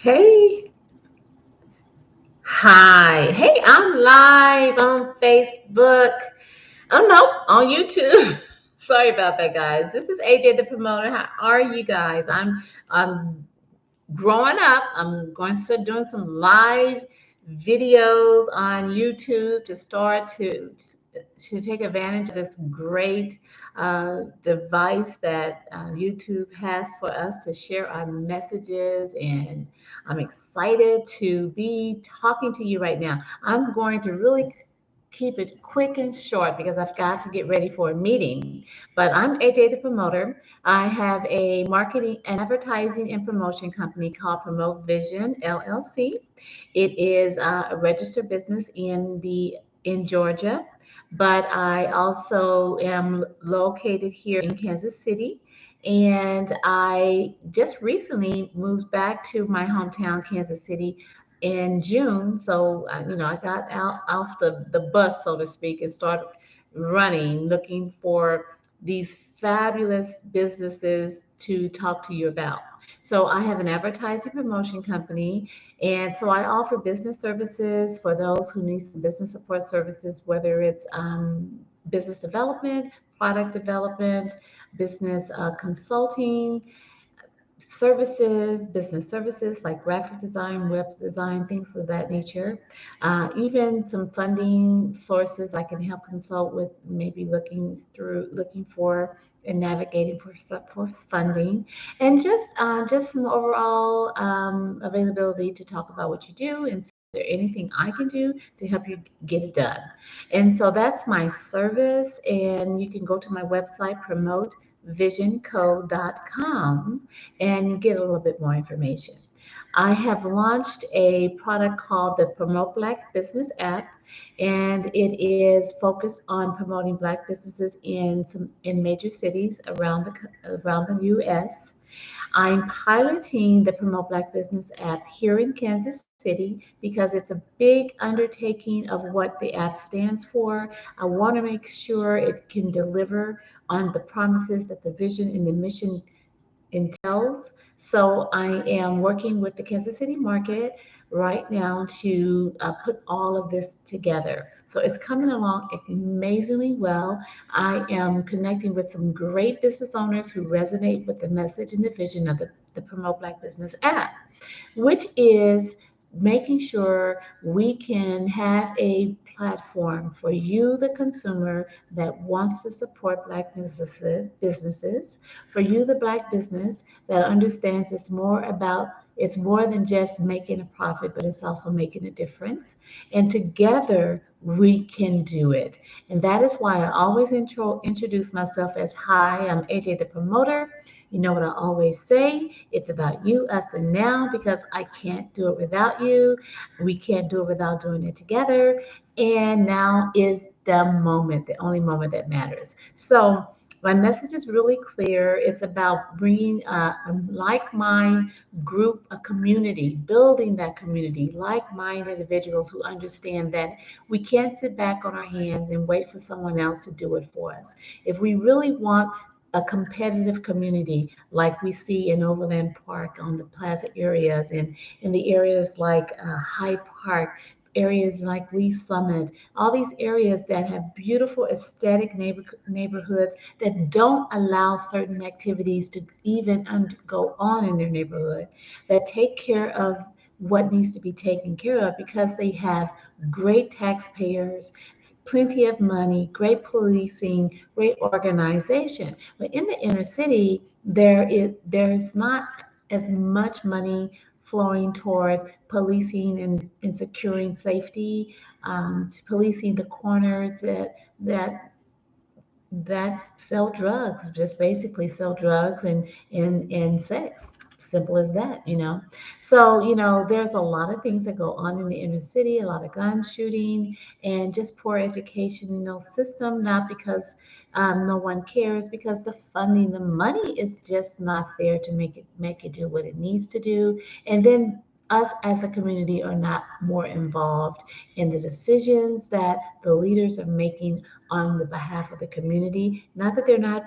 Hey, hi. Hey, I'm live on Facebook. Oh no, on YouTube. Sorry about that, guys. This is AJ the promoter. How are you guys? I'm growing up. I'm going to start doing some live videos on YouTube to start to take advantage of this great device that YouTube has for us to share our messages. And I'm excited to be talking to you right now. I'm going to really keep it quick and short because I've got to get ready for a meeting. But I'm AJ the promoter. I have a marketing and advertising and promotion company called Promote Vision LLC. It is a registered business in Georgia, but I also am located here in Kansas City. And I just recently moved back to my hometown, Kansas City, in June. So, I got out off the bus, so to speak, and started running, looking for these fabulous businesses to talk to you about. So I have an advertising promotion company, and so I offer business services for those who need some business support services, whether it's business development, product development, business consulting, services, business services like graphic design, web design, things of that nature. Even some funding sources I can help consult with, maybe looking for and navigating for funding, and just some overall availability to talk about what you do and see if there anything I can do to help you get it done. And so that's my service, and you can go to my website, promotevisionco.com, and get a little bit more information. I have launched a product called the Promote Black Business app, and it is focused on promoting Black businesses in major cities around the U.S. I'm piloting the Promote Black Business app here in Kansas City because it's a big undertaking of what the app stands for. I want to make sure it can deliver on the promises that the vision and the mission entails. So I am working with the Kansas City market right now to put all of this together. So it's coming along amazingly well. I am connecting with some great business owners who resonate with the message and the vision of the Promote Black Business app, which is making sure we can have a platform for you, the consumer that wants to support Black businesses, for you, the Black business that understands it's more than just making a profit, but it's also making a difference. And together we can do it. And that is why I always introduce myself as, hi, I'm AJ the promoter. You know what I always say? It's about you, us, and now, because I can't do it without you. We can't do it without doing it together. And now is the moment, the only moment that matters. So, my message is really clear. It's about bringing a like-minded group, a community, building that community, like-minded individuals who understand that we can't sit back on our hands and wait for someone else to do it for us. If we really want a competitive community like we see in Overland Park, on the plaza areas, and in the areas like Hyde Park, areas like Lee Summit, all these areas that have beautiful aesthetic neighborhoods that don't allow certain activities to even go on in their neighborhood, that take care of what needs to be taken care of because they have great taxpayers, plenty of money, great policing, great organization. But in the inner city, there's not as much money flowing toward policing and securing safety, to policing the corners that that sell drugs, just basically sell drugs and sex. Simple as that. So, there's a lot of things that go on in the inner city, a lot of gun shooting and just poor educational system, not because no one cares, because the funding, the money is just not there to make it do what it needs to do. And then us as a community are not more involved in the decisions that the leaders are making on the behalf of the community. Not that they're not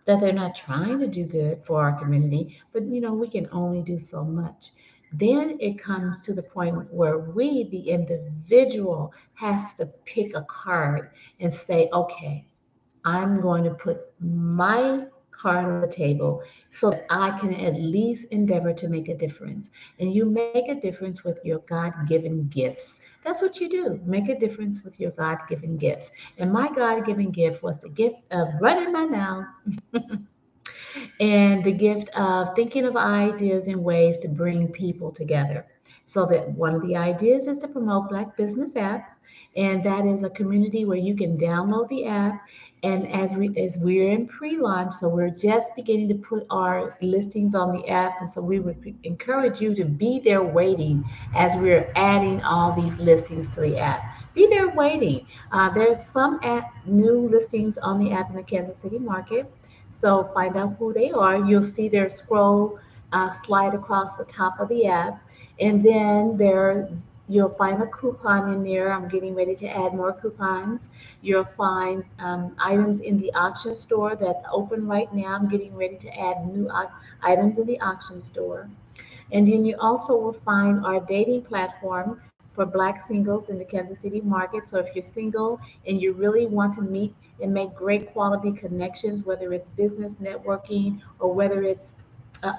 that they're not trying to do good for our community, but we can only do so much. Then it comes to the point where we, the individual, has to pick a card and say, okay, I'm going to put my card on the table so that I can at least endeavor to make a difference. And you make a difference with your God given gifts. That's what you do. Make a difference with your God given gifts. And my God given gift was the gift of running my mouth and the gift of thinking of ideas and ways to bring people together. So that one of the ideas is to promote Black Business App, and that is a community where you can download the app. And as we're in pre-launch, so we're just beginning to put our listings on the app, and so we would encourage you to be there waiting as we're adding all these listings to the app. Be there waiting. There's some new listings on the app in the Kansas City market. So find out who they are. You'll see their scroll slide across the top of the app, and then you'll find a coupon in there. I'm getting ready to add more coupons. You'll find items in the auction store that's open right now. I'm getting ready to add new items in the auction store. And then you also will find our dating platform for Black singles in the Kansas City market. So if you're single and you really want to meet and make great quality connections, whether it's business networking or whether it's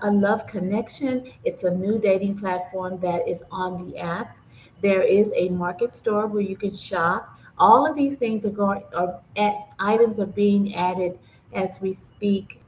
a love connection, it's a new dating platform that is on the app. There is a market store where you can shop. All of these things items are being added as we speak,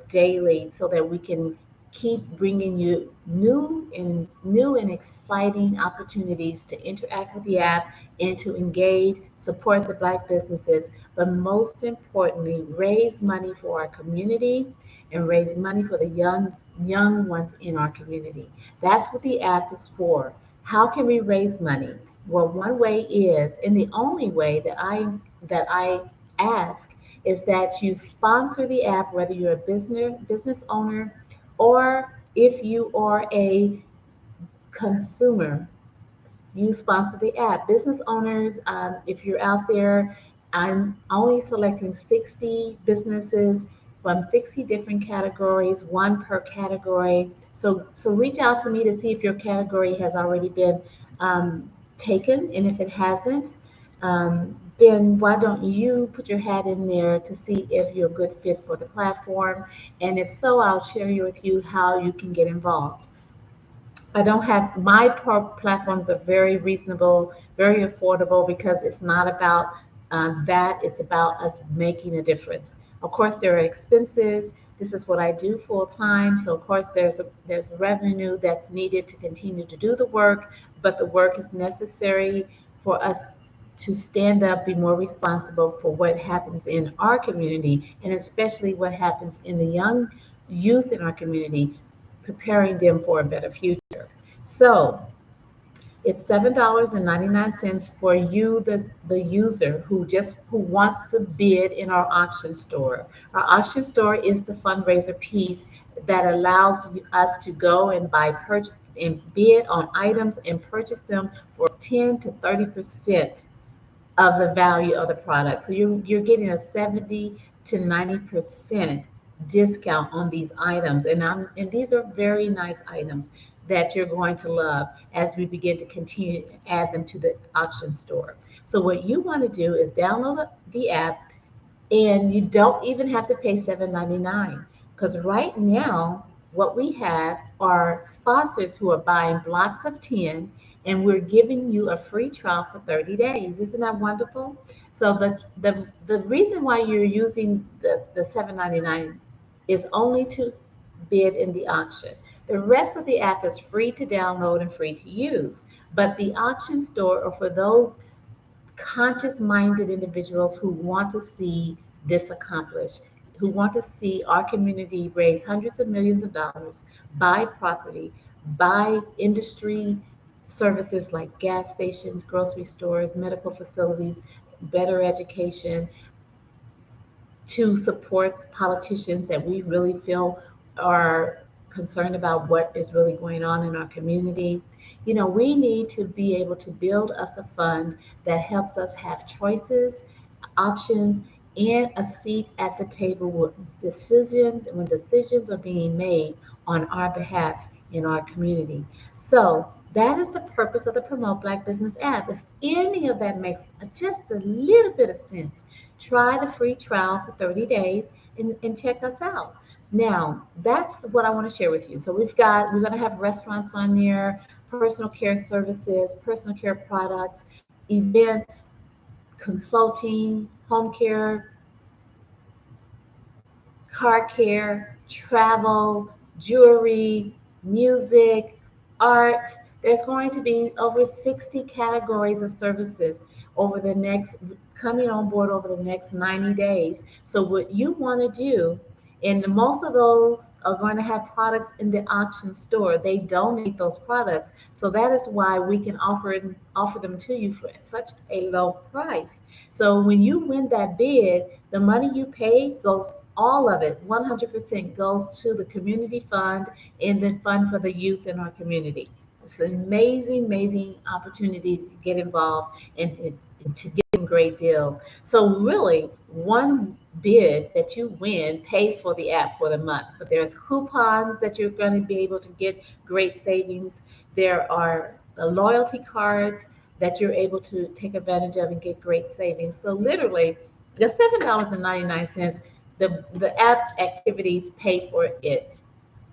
daily, so that we can keep bringing you new and exciting opportunities to interact with the app and to engage, support the Black businesses, but most importantly, raise money for our community and raise money for the young ones in our community. That's what the app is for. How can we raise money? Well, one way is, and the only way that I ask, is that you sponsor the app, whether you're a business owner or if you are a consumer. You sponsor the app. Business owners, if you're out there, I'm only selecting 60 businesses from 60 different categories, one per category. So reach out to me to see if your category has already been taken, and if it hasn't, then why don't you put your hat in there to see if you're a good fit for the platform? And if so, I'll share with you how you can get involved. I don't have my platforms are very reasonable, very affordable because it's not about that. It's about us making a difference. Of course, there are expenses. This is what I do full time, so of course there's revenue that's needed to continue to do the work, but the work is necessary for us to stand up, be more responsible for what happens in our community, and especially what happens in the young youth in our community, preparing them for a better future. So it's $7.99 for you, the user who wants to bid in our auction store. Our auction store is the fundraiser piece that allows us to go and and bid on items and purchase them for 10 to 30% of the value of the product. So you're getting a 70 to 90% discount on these items. And these are very nice items that you're going to love as we begin to continue to add them to the auction store. So what you want to do is download the app, and you don't even have to pay $7.99, because right now what we have are sponsors who are buying blocks of 10, and we're giving you a free trial for 30 days. Isn't that wonderful? So the reason why you're using the $7.99 is only to bid in the auction. The rest of the app is free to download and free to use, but the auction store are for those conscious minded individuals who want to see this accomplished, who want to see our community raise hundreds of millions of dollars, buy property, buy industry services like gas stations, grocery stores, medical facilities, better education, to support politicians that we really feel are concerned about what is really going on in our community. We need to be able to build us a fund that helps us have choices, options, and a seat at the table when decisions are being made on our behalf in our community. So that is the purpose of the Promote Black Business app. If any of that makes just a little bit of sense, try the free trial for 30 days and check us out. Now, that's what I want to share with you. So we're going to have restaurants on there, personal care services, personal care products, events, consulting, home care, car care, travel, jewelry, music, art. There's going to be over 60 categories of services over the next coming on board over the next 90 days. So what you want to do, and most of those are going to have products in the auction store. They donate those products. So that is why we can offer them to you for such a low price. So when you win that bid, the money you pay goes all of it, 100% goes to the community fund and the fund for the youth in our community. It's an amazing, amazing opportunity to get involved and to get some great deals. So really, one bid that you win pays for the app for the month. But there's coupons that you're going to be able to get great savings. There are loyalty cards that you're able to take advantage of and get great savings. So literally, the $7.99, the app activities pay for it.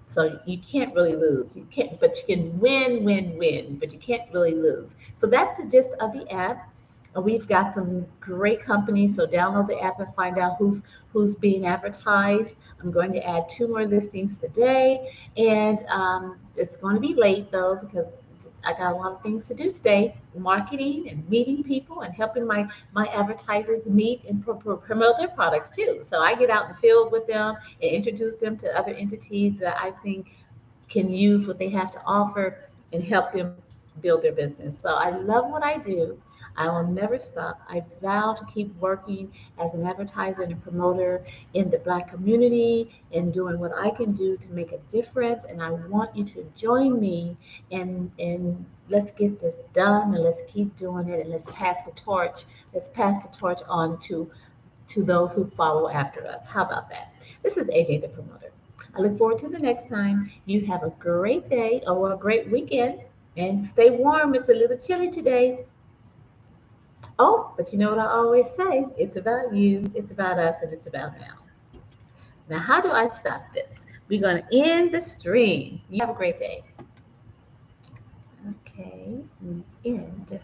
So you can't really lose. You can't, but you can win, but you can't really lose. So that's the gist of the app. We've got some great companies, so download the app and find out who's being advertised. I'm going to add 2 more listings today, and it's going to be late though because I got a lot of things to do today: marketing and meeting people and helping my advertisers meet and promote their products too. So I get out and field with them and introduce them to other entities that I think can use what they have to offer and help them build their business. So I love what I do. I will never stop. I vow to keep working as an advertiser and a promoter in the Black community and doing what I can do to make a difference. And I want you to join me and let's get this done and let's keep doing it and let's pass the torch. Let's pass the torch on to those who follow after us. How about that? This is AJ the Promoter. I look forward to the next time. You have a great day or a great weekend and stay warm. It's a little chilly today. Oh, but you know what I always say? It's about you, it's about us, and it's about now. Now, how do I stop this? We're going to end the stream. You have a great day. Okay, end.